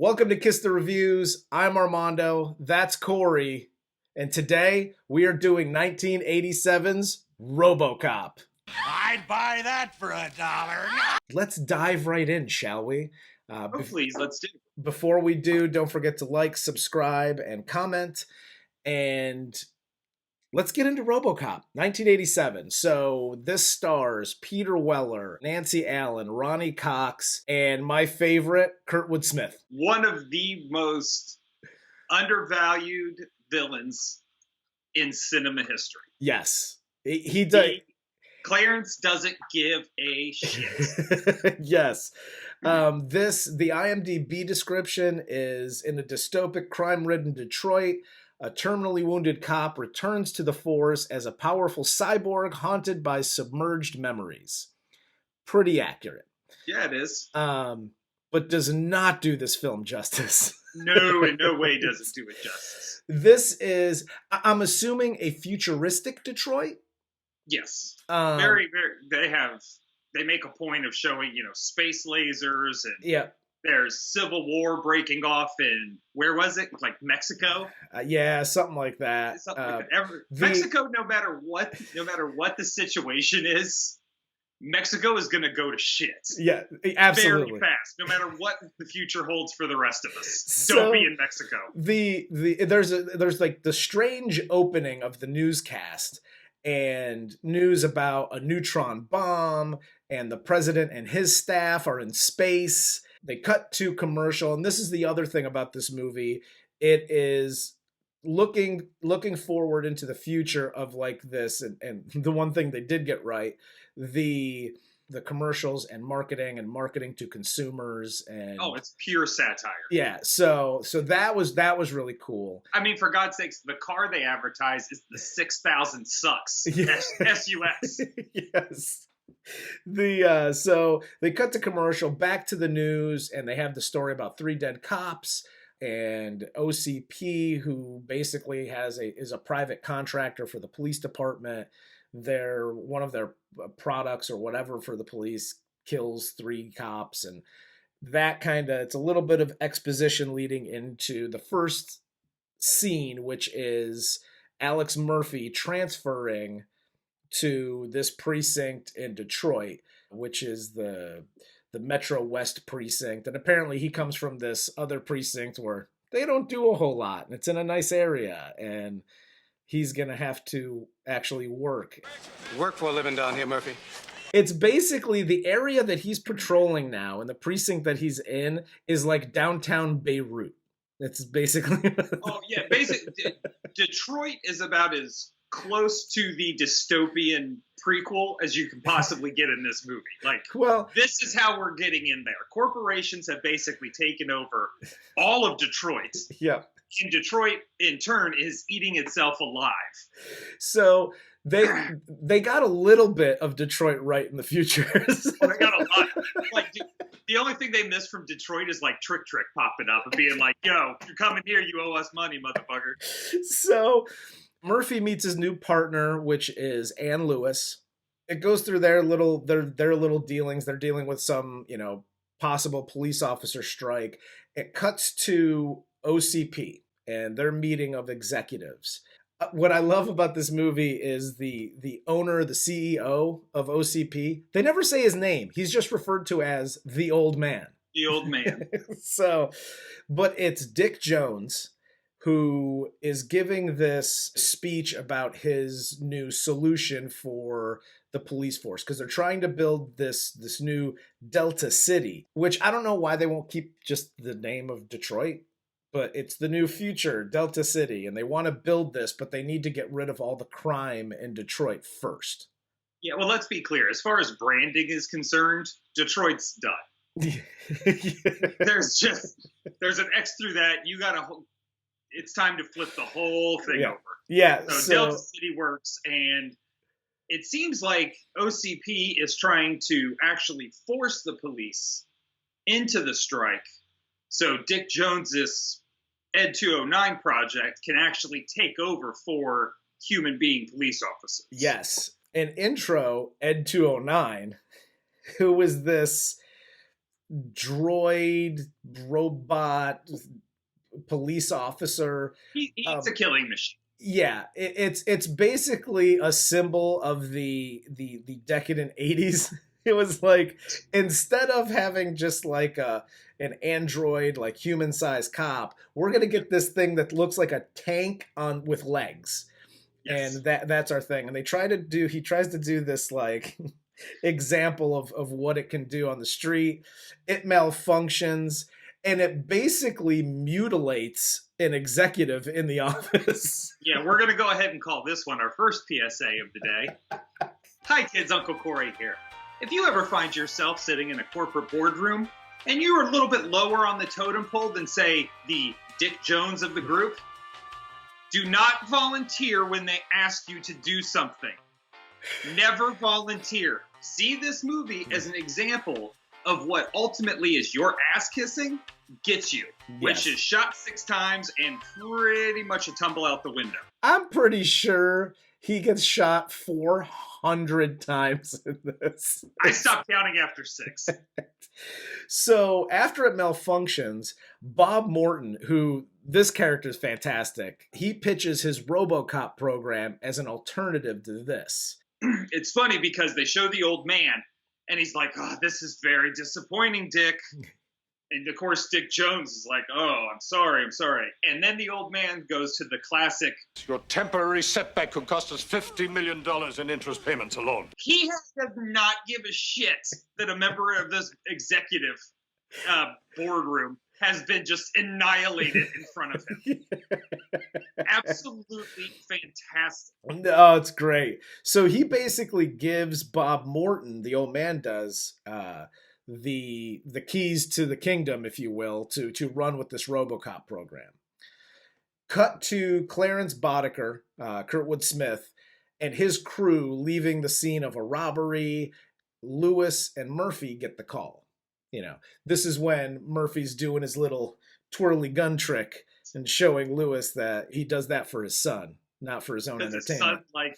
Welcome to Kiss the Reviews. I'm Armando. That's Corey. And today we are doing 1987's RoboCop. I'd buy that for $1. Let's dive right in, shall we? Please, let's do. Before we do, don't forget to like, subscribe, and comment. And let's get into RoboCop, 1987. So this stars Peter Weller, Nancy Allen, Ronnie Cox, and my favorite, Kurtwood Smith. One of the most undervalued villains in cinema history. Yes. He does. Clarence doesn't give a shit. Yes. The IMDB description is: in a dystopic, crime-ridden Detroit, a terminally wounded cop returns to the force as a powerful cyborg haunted by submerged memories. Pretty accurate. Yeah, it is. But does not do this film justice. No, in no way does it do it justice. This is, I'm assuming, a futuristic Detroit? Yes. Very, very. They make a point of showing, space lasers and yeah. There's civil war breaking off in, where was it? Like Mexico? Yeah, something like that. Mexico, no matter what the situation is, Mexico is going to go to shit. Yeah, absolutely. Very fast, no matter what the future holds for the rest of us. Don't be in Mexico. There's like the strange opening of the newscast and news about a neutron bomb, and the president and his staff are in space. They cut to commercial, and this is the other thing about this movie. It is looking forward into the future of like this, and the one thing they did get right, the commercials and marketing to consumers, and it's pure satire. Yeah, so that was really cool. I mean, for God's sakes, the car they advertise is the 6000 sucks. Yeah. SUX. Yes. So they cut to commercial, back to the news, and they have the story about 3 dead cops and OCP, who basically is a private contractor for the police department. One of their products or whatever for the police kills 3 cops, and that it's a little bit of exposition leading into the first scene, which is Alex Murphy transferring to this precinct in Detroit, which is the Metro West precinct. And apparently he comes from this other precinct where they don't do a whole lot, and it's in a nice area, and he's going to have to actually work. You work for a living down here, Murphy. It's basically the area that he's patrolling now, and the precinct that he's in is like downtown Beirut. It's basically... Basically, Detroit is about as close to the dystopian prequel as you can possibly get in this movie. This is how we're getting in there. Corporations have basically taken over all of Detroit. Yeah. And Detroit, in turn, is eating itself alive. So they got a little bit of Detroit right in the future. They got a lot. The only thing they missed from Detroit is like Trick popping up and being like, "Yo, if you're coming here, you owe us money, motherfucker." So Murphy meets his new partner, which is Ann Lewis. It goes through their little dealings. They're dealing with some, possible police officer strike. It cuts to OCP and their meeting of executives. What I love about this movie is the owner, the CEO of OCP. They never say his name. He's just referred to as the old man. The old man. But it's Dick Jones, who is giving this speech about his new solution for the police force, because they're trying to build this new Delta City, which I don't know why they won't keep just the name of Detroit, but it's the new future Delta City, and they want to build this, but they need to get rid of all the crime in Detroit first. Yeah, well, let's be clear. As far as branding is concerned, Detroit's done. There's an X through that. It's time to flip the whole thing over. Yeah. So Delta City works, and it seems like OCP is trying to actually force the police into the strike, so Dick Jones's Ed 209 project can actually take over for human being police officers. Yes. An intro, Ed 209, who was this droid robot police officer. He's a killing machine. Yeah, it's basically a symbol of the decadent 80s. It was like, instead of having just like an android, like human-sized cop, we're gonna get this thing that looks like a tank on with legs. Yes. And that's our thing. And he tries to do this like example of what it can do on the street. It malfunctions, and it basically mutilates an executive in the office. Yeah, we're going to go ahead and call this one our first PSA of the day. Hi, kids. Uncle Corey here. If you ever find yourself sitting in a corporate boardroom and you're a little bit lower on the totem pole than, say, the Dick Jones of the group, do not volunteer when they ask you to do something. Never volunteer. See this movie as an example of what ultimately is your ass kissing gets you, which is shot 6 times and pretty much a tumble out the window. I'm pretty sure he gets shot 400 times in this. I stopped counting after 6. So after it malfunctions, Bob Morton, who this character is fantastic, he pitches his RoboCop program as an alternative to this. It's funny because they show the old man and he's like, "Oh, this is very disappointing, Dick." And of course, Dick Jones is like, "Oh, I'm sorry. And then the old man goes to the classic, Your temporary setback could cost us $50 million in interest payments alone. he does not give a shit that a member of this executive boardroom has been just annihilated in front of him. Absolutely fantastic. Oh, it's great. So he basically gives Bob Morton, the old man does, the keys to the kingdom, if you will, to run with this RoboCop program. Cut to Clarence Boddicker, Kurtwood Smith, and his crew leaving the scene of a robbery. Lewis and Murphy get the call. You know, this is when Murphy's doing his little twirly gun trick and showing Lewis that he does that for his son, not for his own Does his entertainment. son like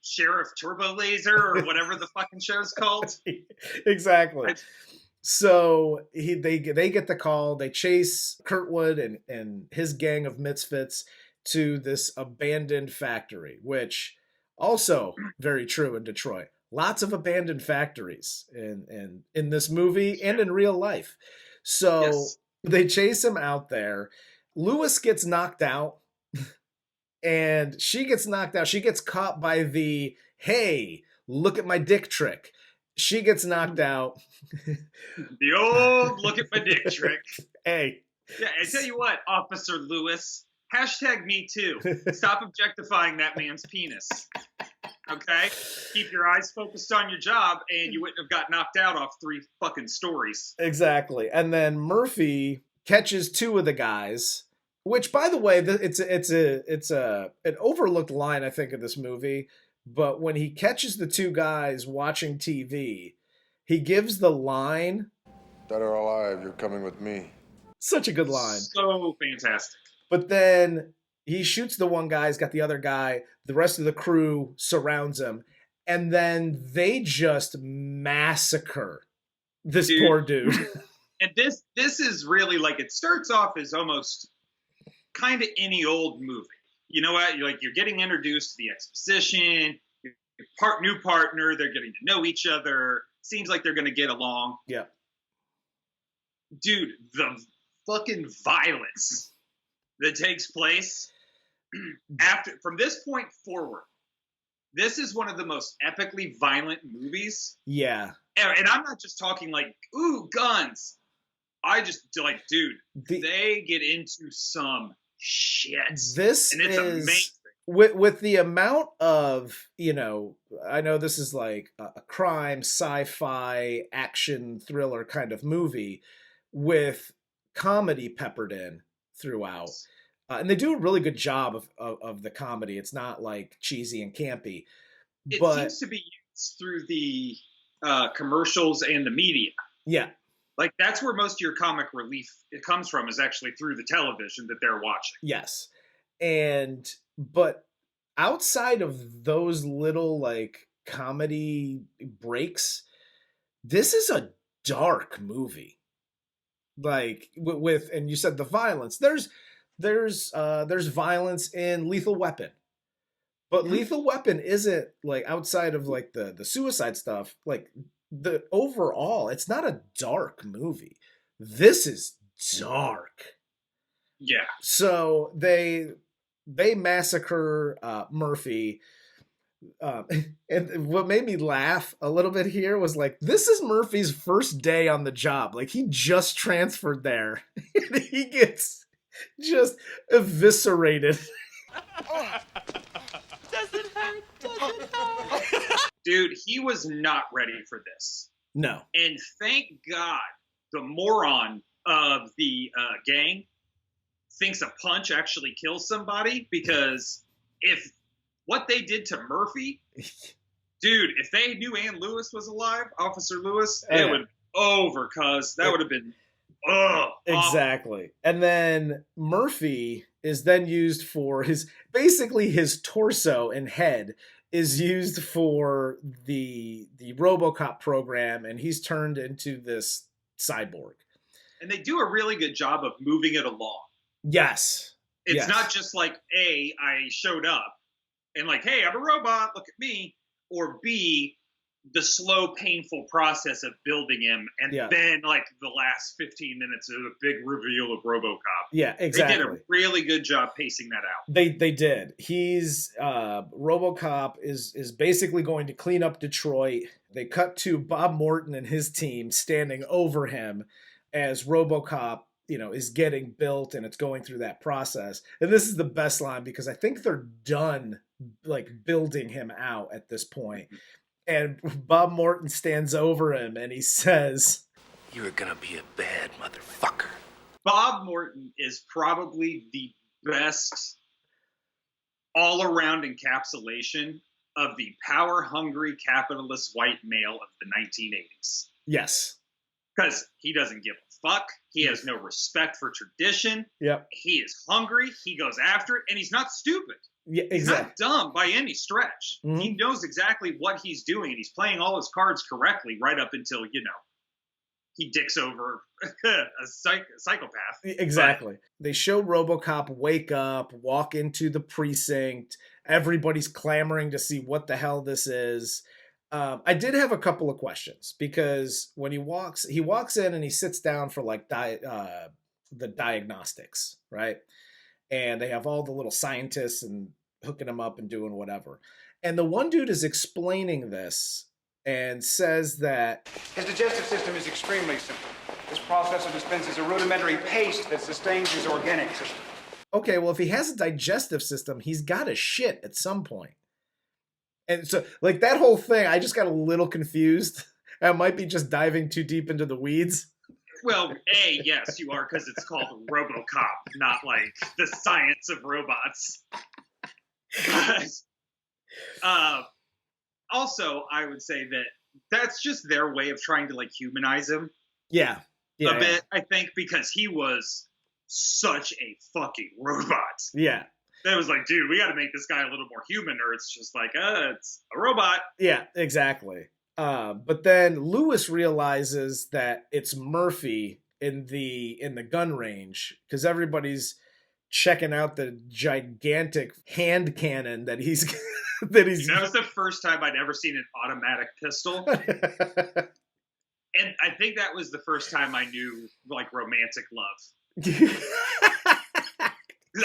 Sheriff Turbo Laser or whatever the fucking show's called? Exactly. So they get the call. They chase Kurtwood and his gang of misfits to this abandoned factory, which also very true in Detroit. Lots of abandoned factories in this movie and in real life. So Yes. they chase him out there. Lewis gets knocked out, and she gets knocked out. She gets caught by the, "Hey, look at my dick" trick. She gets knocked out. The old look at my dick trick. Hey. Yeah, I tell you what, Officer Lewis, hashtag me too. Stop objectifying that man's penis. Okay? Keep your eyes focused on your job and you wouldn't have got knocked out off 3 fucking stories. Exactly. And then Murphy catches 2 of the guys, which, by the way, it's an overlooked line, I think, of this movie. But when he catches the 2 guys watching TV, he gives the line, "Dead or alive, you're coming with me." such a good line. So fantastic. But then he shoots the one guy, he's got the other guy, the rest of the crew surrounds him, and then they just massacre this poor dude. And this is really like, it starts off as almost kind of any old movie. You know what? You're getting introduced to the exposition, your new partner, they're getting to know each other. Seems like they're going to get along. Yeah. Dude, the fucking violence that takes place from this point forward, this is one of the most epically violent movies. Yeah. And I'm not just talking like, ooh, guns. I just like, dude, they get into some shit. This and it's is amazing. With the amount of, I know this is like a crime, sci-fi, action, thriller kind of movie with comedy peppered in throughout. And they do a really good job of the comedy. It's not like cheesy and campy. It but seems to be used through the commercials and the media. Yeah. Like, that's where most of your comic relief it comes from, is actually through the television that they're watching. Yes. But outside of those little like comedy breaks, this is a dark movie. like with and you said the violence. There's violence in Lethal Weapon. But Lethal Weapon isn't like outside of like the suicide stuff, like the overall, it's not a dark movie. This is dark. Yeah. So they massacre Murphy. And what made me laugh a little bit here was like, this is Murphy's first day on the job. Like he just transferred there. And he gets just eviscerated. Dude, he was not ready for this. No. And thank God the moron of the gang thinks a punch actually kills somebody, because if what they did to Murphy, dude, if they knew Ann Lewis was alive, Officer Lewis, it would over, cuz that would have been exactly. And then Murphy is then used for basically his torso and head is used for the RoboCop program, and he's turned into this cyborg. And they do a really good job of moving it along. Yes. It's not just like, A, I showed up and like, hey, I'm a robot, look at me. Or B, the slow, painful process of building him, and then like the last 15 minutes of the big reveal of RoboCop. Yeah, exactly. They did a really good job pacing that out. They did. He's RoboCop is basically going to clean up Detroit. They cut to Bob Morton and his team standing over him as RoboCop, is getting built, and it's going through that process. And this is the best line, because I think they're done like building him out at this point. And Bob Morton stands over him and he says, "You're gonna be a bad motherfucker." Bob Morton is probably the best all-around encapsulation of the power-hungry capitalist white male of the 1980s. Yes. Because he doesn't give a fuck. He has no respect for tradition. Yep. He is hungry. He goes after it. And he's not stupid. Yeah, exactly. He's not dumb by any stretch. Mm-hmm. He knows exactly what he's doing. And he's playing all his cards correctly right up until, he dicks over a psychopath. Exactly. They show RoboCop wake up, walk into the precinct. Everybody's clamoring to see what the hell this is. I did have a couple of questions, because when he walks in and he sits down for like the diagnostics, right? And they have all the little scientists and hooking him up and doing whatever. And the one dude is explaining this and says that his digestive system is extremely simple. This processor dispenses a rudimentary paste that sustains his organic system. Okay, well, if he has a digestive system, he's got to shit at some point. And so, like, that whole thing, I just got a little confused. I might be just diving too deep into the weeds. Well, A, yes, you are, because it's called RoboCop, not like the science of robots. Also, I would say that that's just their way of trying to like humanize him. Yeah. A bit, I think, because he was such a fucking robot. Yeah. That was like, dude, we got to make this guy a little more human, or it's just like, it's a robot. Yeah, exactly. But then Lewis realizes that it's Murphy in the gun range, because everybody's checking out the gigantic hand cannon that he's that was the first time I'd ever seen an automatic pistol. And I think that was the first time I knew like romantic love.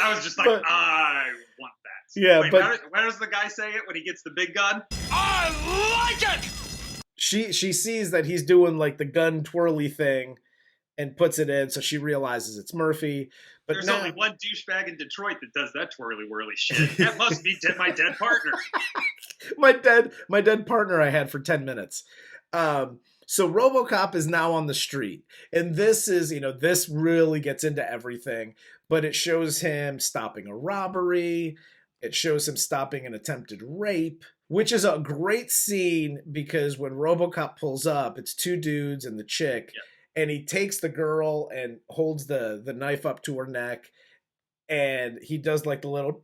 I was just like, I want that. Yeah, wait, but why does the guy say it when he gets the big gun? I like it! She sees that he's doing like the gun twirly thing and puts it in, so she realizes it's Murphy. But there's only one douchebag in Detroit that does that twirly whirly shit. That must be my dead partner. my dead partner I had for 10 minutes. So RoboCop is now on the street, and this is, this really gets into everything, but it shows him stopping a robbery. It shows him stopping an attempted rape, which is a great scene, because when RoboCop pulls up, it's two dudes and the chick, and he takes the girl and holds the knife up to her neck, and he does like the little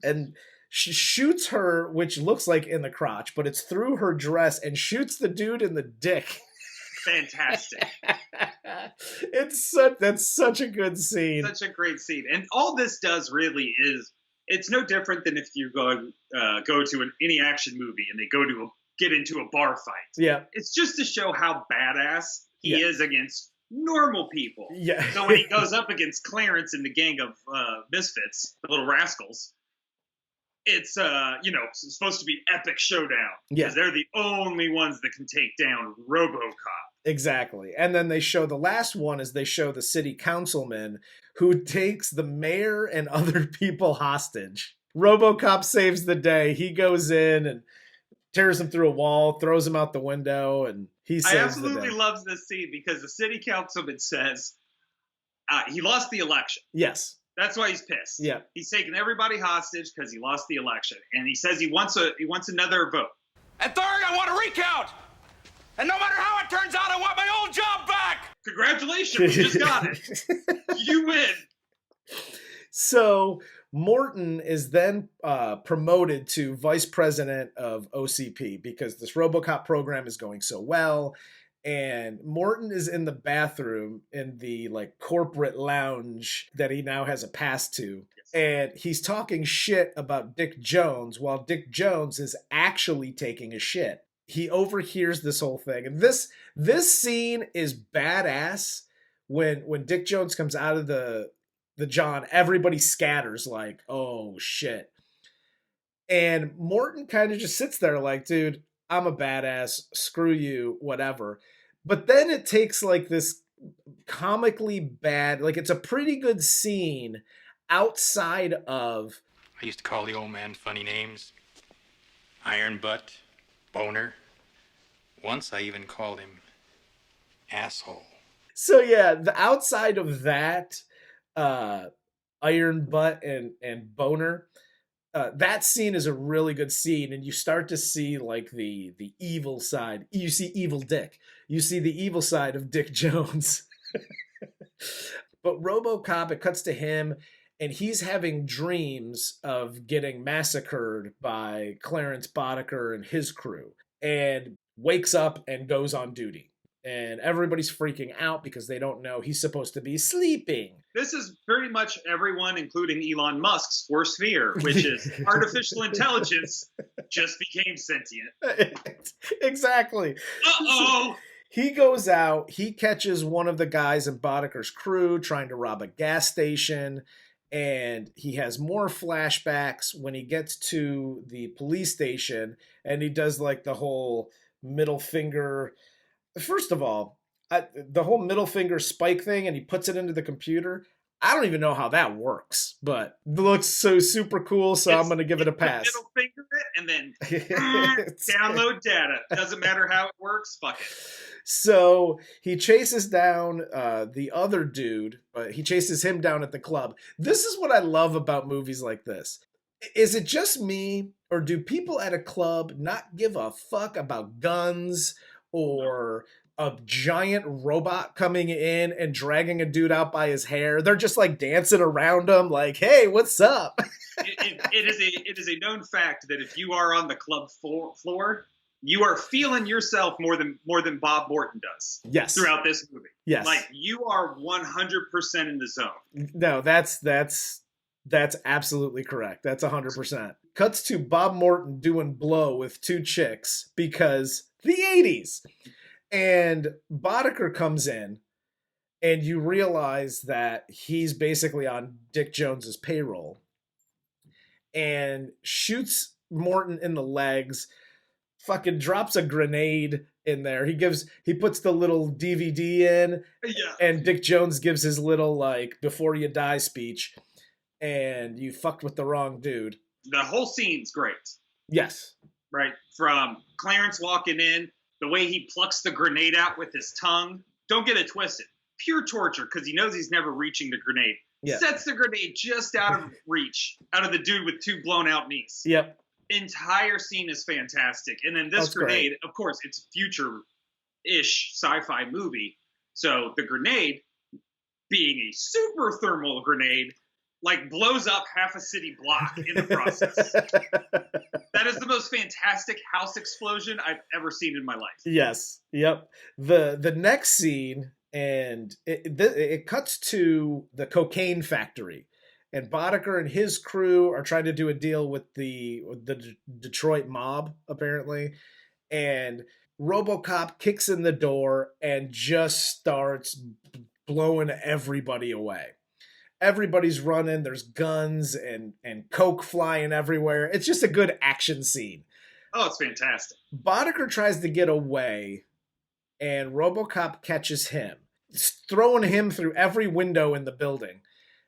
and she shoots her, which looks like in the crotch, but it's through her dress, and shoots the dude in the dick. fantastic. That's such a good scene. Such a great scene. And all this does really is, it's no different than if you go to any action movie and they get into a bar fight. Yeah. It's just to show how badass he is against normal people. Yeah. So when he goes up against Clarence and the gang of misfits, the little rascals, it's it's supposed to be epic showdown. Because they're the only ones that can take down RoboCop. Exactly. And then they show the last one is they show the city councilman who takes the mayor and other people hostage. RoboCop saves the day. He goes in and tears him through a wall, throws him out the window, and he saves the day. I absolutely love this scene because the city councilman says he lost the election. Yes. That's why he's pissed. Yeah. He's taking everybody hostage because he lost the election. And he says he wants another vote. And third, I want a recount. And no matter how it turns out, I want my old job back. Congratulations, you just got it. You win. So Morton is then promoted to vice president of OCP because this RoboCop program is going so well. And Morton is in the bathroom in the corporate lounge that he now has a pass to. Yes. And he's talking shit about Dick Jones while Dick Jones is actually taking a shit. He overhears this whole thing. And this scene is badass. When Dick Jones comes out of the John, everybody scatters like, oh shit. And Morton kind of just sits there like, dude, I'm a badass, screw you, whatever. But then it takes this comically bad, it's a pretty good scene outside of... I used to call the old man funny names. Iron Butt, Boner. Once I even called him Asshole. So yeah, the outside of that, Iron Butt and Boner, that scene is a really good scene, and you start to see the evil side. You see evil Dick. You see the evil side of Dick Jones. But RoboCop, it cuts to him, and he's having dreams of getting massacred by Clarence Boddicker and his crew, and wakes up and goes on duty. And everybody's freaking out because they don't know he's supposed to be sleeping. This is very much everyone, including Elon Musk's worst fear, which is artificial intelligence just became sentient. Exactly. Uh-oh! He goes out, he catches one of the guys in Boddicker's crew trying to rob a gas station, and he has more flashbacks when he gets to the police station, and he does the whole middle finger... First of all, the whole middle finger spike thing, and he puts it into the computer. I don't even know how that works, but it looks so super cool, so I'm going to give it a pass. Middle finger it, and then download data. Doesn't matter how it works, fuck it. So he chases down the other dude, but he chases him down at the club. This is what I love about movies like this. Is it just me, or do people at a club not give a fuck about guns or a giant robot coming in and dragging a dude out by his hair? They're just dancing around him like, hey, what's up? It is a known fact that if you are on the club floor, you are feeling yourself more than Bob Morton does. Yes. Throughout this movie. Yes. You are 100% in the zone. No, that's absolutely correct. That's 100%. Cuts to Bob Morton doing blow with two chicks because the 80s. And Boddicker comes in, and you realize that he's basically on Dick Jones's payroll, and shoots Morton in the legs, fucking drops a grenade in there. He puts the little DVD in, and Dick Jones gives his little before you die speech, and you fucked with the wrong dude. The whole scene's great. Yes. Right? From Clarence walking in, the way he plucks the grenade out with his tongue. Don't get it twisted. Pure torture, because he knows he's never reaching the grenade. Yeah. Sets the grenade just out of reach, out of the dude with two blown out knees. Yep. Entire scene is fantastic. And then this grenade, of course, it's a future-ish sci-fi movie. So the grenade, being a super thermal grenade, like blows up half a city block in the process. That is the most fantastic house explosion I've ever seen in my life. Yes. Yep. The next scene, and it cuts to the cocaine factory, and Boddicker and his crew are trying to do a deal with the Detroit mob, apparently, and RoboCop kicks in the door and just starts blowing everybody away. Everybody's running. There's guns and coke flying everywhere. It's just a good action scene. Oh, it's fantastic. Boddicker tries to get away, and RoboCop catches him, throwing him through every window in the building.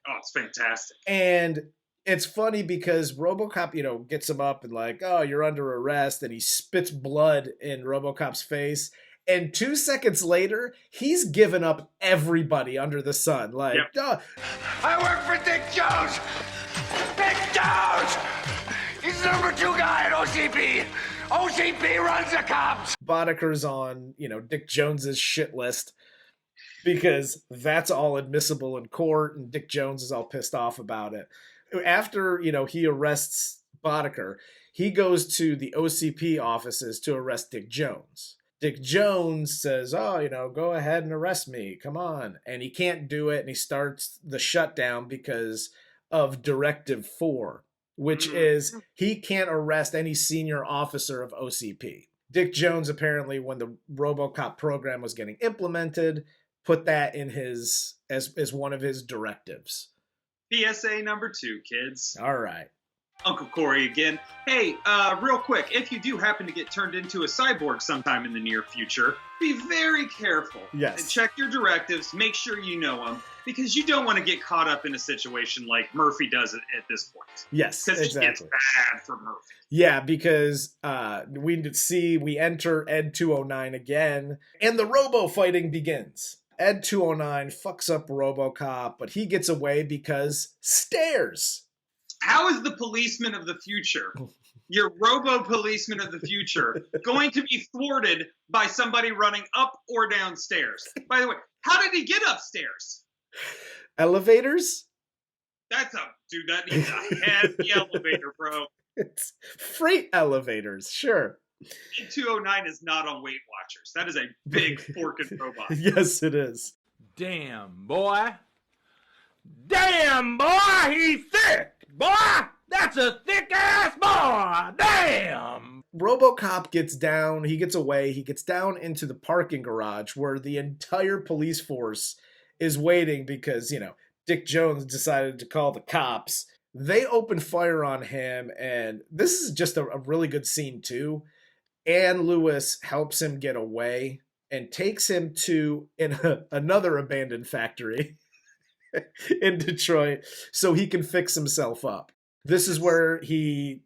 Oh, it's fantastic. And it's funny because RoboCop, gets him up and like, oh, you're under arrest, and he spits blood in RoboCop's face. And 2 seconds later, he's given up everybody under the sun. Like, Yep. oh, I work for Dick Jones! Dick Jones! He's the number 2 guy at OCP! OCP runs the cops! Boddicker's on, Dick Jones's shit list because that's all admissible in court, and Dick Jones is all pissed off about it. After, he arrests Boddicker, he goes to the OCP offices to arrest Dick Jones. Dick Jones says, oh, go ahead and arrest me. Come on. And he can't do it, and he starts the shutdown because of Directive 4, which is he can't arrest any senior officer of OCP. Dick Jones, apparently, when the RoboCop program was getting implemented, put that in his as one of his directives. PSA number 2, kids. All right. Uncle Corey again. Hey, real quick, if you do happen to get turned into a cyborg sometime in the near future, be very careful. Yes. And check your directives, make sure you know them, because you don't want to get caught up in a situation like Murphy does at this point. Yes, Because exactly. it gets bad for Murphy. Yeah, because we enter Ed 209 again, and the robo fighting begins. Ed 209 fucks up RoboCop, but he gets away because stairs. How is the policeman of the future, your robo-policeman of the future, going to be thwarted by somebody running up or downstairs? By the way, how did he get upstairs? Elevators? That needs a heavy elevator, bro. It's freight elevators, sure. 209 is not on Weight Watchers. That is a big forked robot. Yes, it is. Damn, boy. Damn, boy, he's thick. Boy, that's a thick-ass boy. Damn. RoboCop gets down, he gets away, he gets down into the parking garage where the entire police force is waiting because, Dick Jones decided to call the cops. They open fire on him, and this is just a really good scene, too. Ann Lewis helps him get away and takes him to another abandoned factory in Detroit so he can fix himself up. This is where he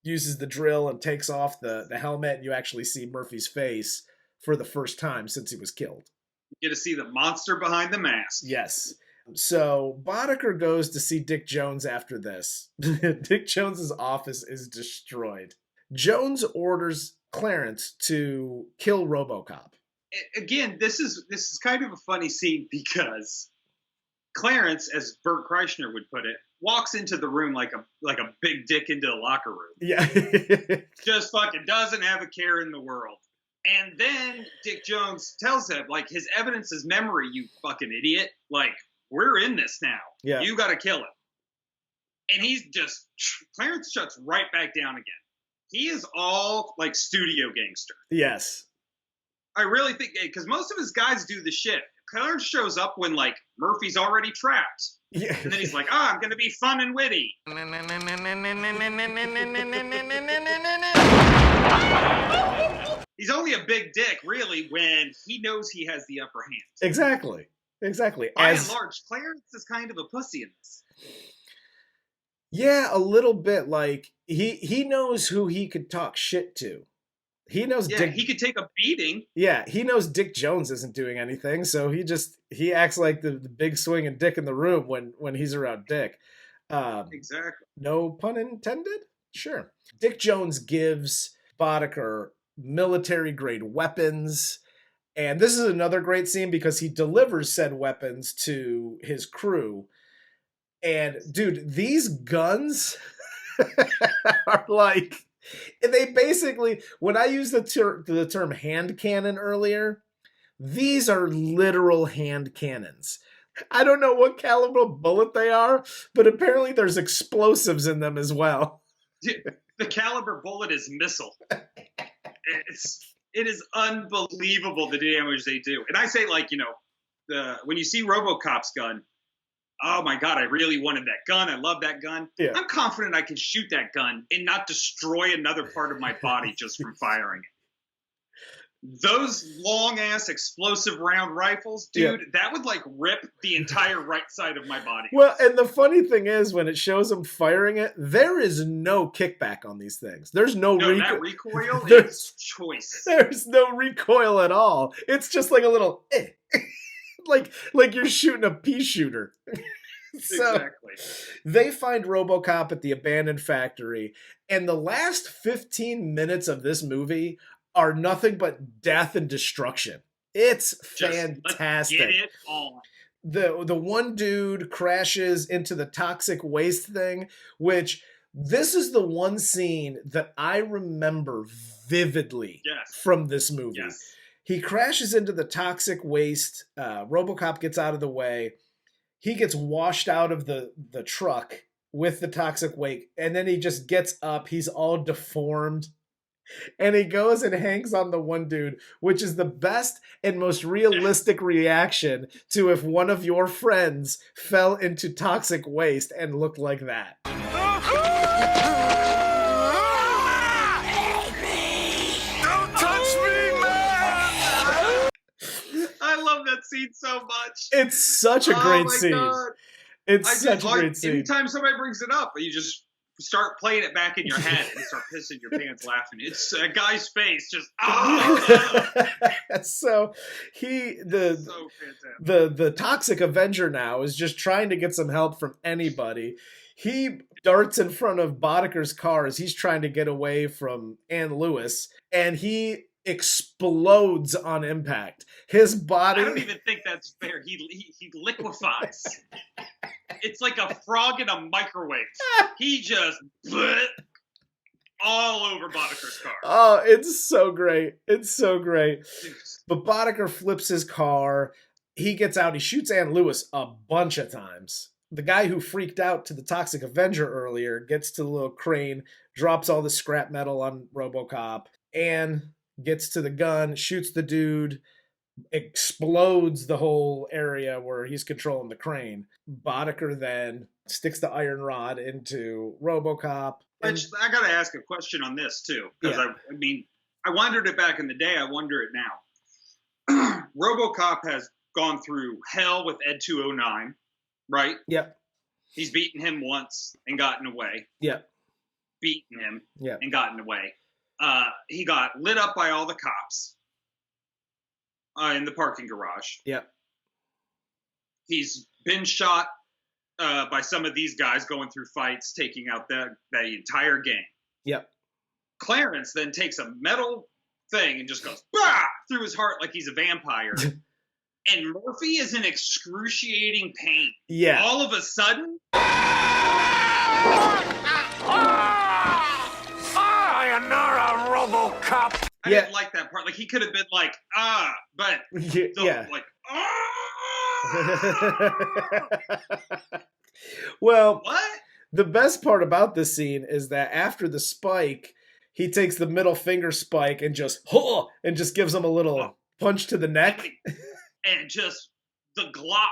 uses the drill and takes off the helmet, and you actually see Murphy's face for the first time since he was killed. You get to see the monster behind the mask. Yes. So Boddicker goes to see Dick Jones after this. Dick Jones's office is destroyed. Jones orders Clarence to kill RoboCop. Again, this is kind of a funny scene because Clarence, as Bert Kreischer would put it, walks into the room like a big dick into a locker room. Yeah. Just fucking doesn't have a care in the world. And then Dick Jones tells him, like, his evidence is memory, you fucking idiot. Like, we're in this now. Yeah. You gotta kill him. And Clarence shuts right back down again. He is all, like, studio gangster. Yes. I really think, because most of his guys do the shit. Clarence shows up when, like, Murphy's already trapped. Yeah. And then he's like, I'm going to be fun and witty. He's only a big dick, really, when he knows he has the upper hand. Exactly. By and large, Clarence is kind of a pussy in this. Yeah, a little bit. Like, he knows who he could talk shit to. He knows he could take a beating. Yeah, he knows Dick Jones isn't doing anything, so he acts like the big swinging dick in the room when he's around Dick. Exactly. No pun intended? Sure. Dick Jones gives Boddicker military-grade weapons, and this is another great scene because he delivers said weapons to his crew. And dude, these guns are like, they basically, when I used the term hand cannon earlier, these are literal hand cannons. I don't know what caliber bullet they are, but apparently there's explosives in them as well. The caliber bullet is missile. It is unbelievable the damage they do. And I say, like, you know, when you see RoboCop's gun, oh my God, I really wanted that gun. I love that gun. Yeah. I'm confident I can shoot that gun and not destroy another part of my body just from firing it. Those long-ass explosive round rifles, dude, that would, like, rip the entire right side of my body. Well, and the funny thing is, when it shows them firing it, there is no kickback on these things. There's no that recoil is choice. There's no recoil at all. It's just like a little, like you're shooting a pea shooter. So, exactly. They find RoboCop at the abandoned factory, and the last 15 minutes of this movie are nothing but death and destruction. It's fantastic. Let's get it on. The one dude crashes into the toxic waste thing, which this is the one scene that I remember vividly from this movie. Yes. He crashes into the toxic waste. RoboCop gets out of the way. He gets washed out of the truck with the toxic waste, and then he just gets up. He's all deformed. And he goes and hangs on the one dude, which is the best and most realistic reaction to if one of your friends fell into toxic waste and looked like that. Don't touch me, man! I love that scene so much. It's such a great scene. God. It's such a great scene. Anytime somebody brings it up, you just start playing it back in your head and start pissing your pants laughing. It's a guy's face just So the toxic Avenger now is just trying to get some help from anybody. He darts in front of Bodeker's car as he's trying to get away from Ann Lewis, and he explodes on impact. His body, I don't even think that's fair. He liquefies. It's like a frog in a microwave. He just all over Bodeker's car. Oh, it's so great. It's so great. But Bodeker flips his car. He gets out. He shoots Ann Lewis a bunch of times. The guy who freaked out to the Toxic Avenger earlier gets to the little crane, drops all the scrap metal on RoboCop. Ann gets to the gun, shoots the dude, explodes the whole area where he's controlling the crane. Bodeker then sticks the iron rod into RoboCop. Which I got to ask a question on this too, because I mean, I wondered it back in the day. I wonder it now. RoboCop has gone through hell with Ed 209, right? Yep. He's beaten him once and gotten away. Yep. Beaten him and gotten away. He got lit up by all the cops in the parking garage. Yep. He's been shot by some of these guys going through fights, taking out the entire gang. Yep. Clarence then takes a metal thing and just goes bah! Through his heart like he's a vampire. And Murphy is in excruciating pain. Yeah. All of a sudden. Sayonara, RoboCop. I didn't like that part. Like, he could have been like, but like, Well, what? The best part about this scene is that after the spike, he takes the middle finger spike and just gives him a little punch to the neck. And just the glop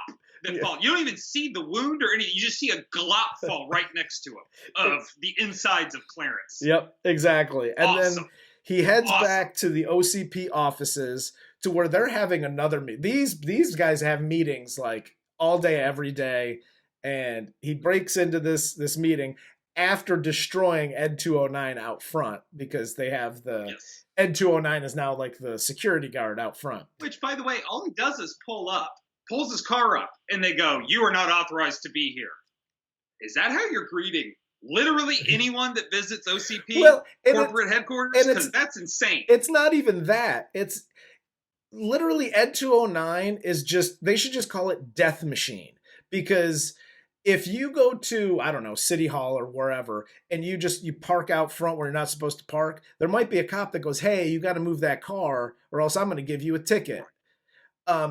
that falls. You don't even see the wound or anything. You just see a glop fall right next to him of the insides of Clarence. Yep, exactly. And then he heads back to the OCP offices to where they're having another meeting. These guys have meetings like all day, every day. And he breaks into this meeting after destroying Ed 209 out front, because they have Ed 209 is now like the security guard out front. Which, by the way, all he does is pulls his car up, and they go, "You are not authorized to be here." Is that how you're greeting literally anyone that visits OCP corporate headquarters? Because that's insane. It's not even that. It's literally Ed 209 is just, they should just call it Death Machine, because if you go to, I don't know, City Hall or wherever, and you park out front where you're not supposed to park, there might be a cop that goes, hey, you got to move that car or else I'm going to give you a ticket.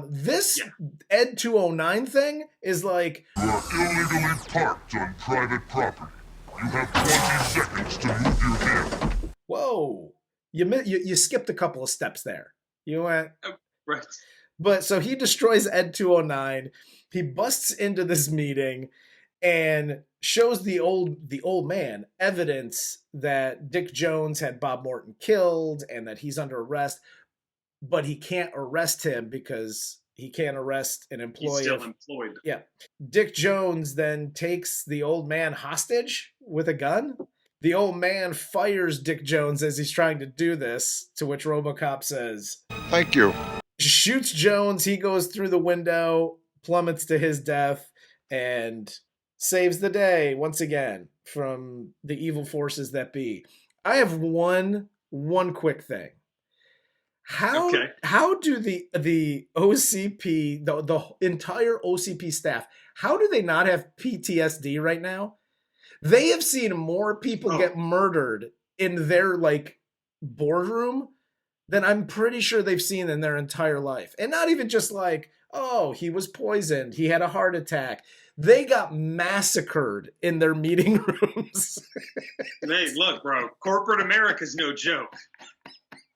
This Ed 209 thing is like, you are illegally parked on private property. You have 20 seconds to move your vehicle. Whoa, you skipped a couple of steps there. You went Right. But so he destroys Ed 209. He busts into this meeting and shows the old man evidence that Dick Jones had Bob Morton killed and that he's under arrest, but he can't arrest him because he can't arrest an employee. He's still employed. Yeah. Dick Jones then takes the old man hostage with a gun. The old man fires Dick Jones as he's trying to do this, to which RoboCop says, Thank you. shoots Jones. He goes through the window, plummets to his death, and saves the day once again from the evil forces that be. I have one quick thing. How do the OCP, the entire OCP staff, how do they not have PTSD right now? They have seen more people get murdered in their like boardroom than I'm pretty sure they've seen in their entire life. And not even just like, oh, he was poisoned, he had a heart attack. They got massacred in their meeting rooms. Hey, look, bro, corporate America's no joke.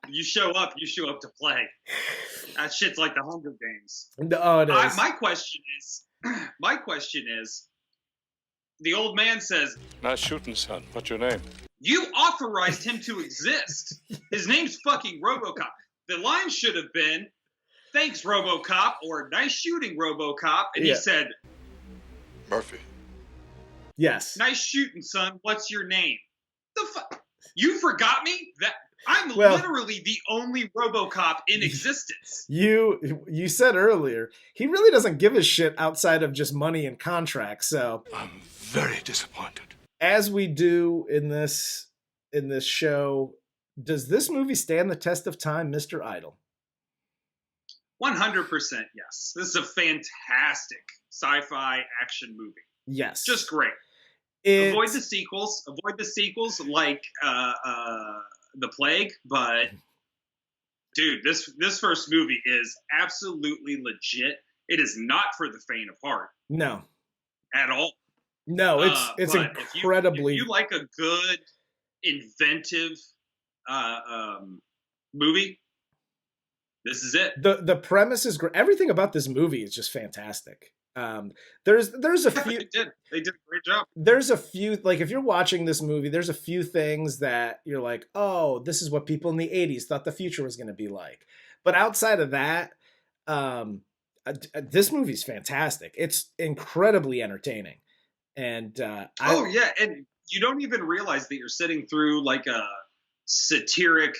You show up to play. That shit's like the Hunger Games. Oh, it is. My question is, the old man says, Nice shooting, son. What's your name? you authorized him to exist. His name's fucking RoboCop. The line should have been, thanks, RoboCop, or nice shooting, RoboCop. And he said, Murphy. Yes. Nice shooting, son. What's your name? The fuck? You forgot me? That I'm literally the only RoboCop in existence. You said earlier, he really doesn't give a shit outside of just money and contracts. So I'm very disappointed. As we do in this show, does this movie stand the test of time, Mr. Idol? 100% yes. This is a fantastic sci-fi action movie. Yes. Just great. Avoid the sequels like The Plague, but dude, this first movie is absolutely legit. It is not for the faint of heart. No. At all. No, it's incredibly. If you like a good, inventive movie, this is it. The premise is great. Everything about this movie is just fantastic. There's a few. They did a great job. There's a few, like, if you're watching this movie, there's a few things that you're like, oh, this is what people in the 80s thought the future was going to be like. But outside of that, this movie's fantastic. It's incredibly entertaining. And and you don't even realize that you're sitting through like a satiric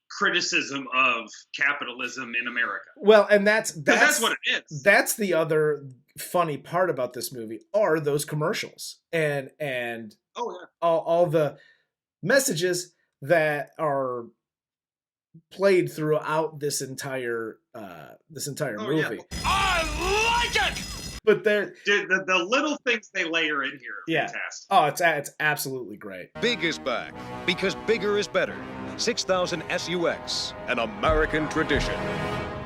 criticism of capitalism in America. Well, and that's what it is. That's the other funny part about this movie are those commercials and all the messages that are played throughout this entire movie. Yeah. I like it. But the little things they layer in here are fantastic. Oh, it's absolutely great. Big is back because bigger is better. 6000 SUX, an American tradition.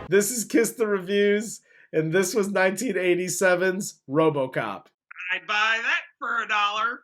This is Kiss the Reviews, and this was 1987's RoboCop. I'd buy that for $1.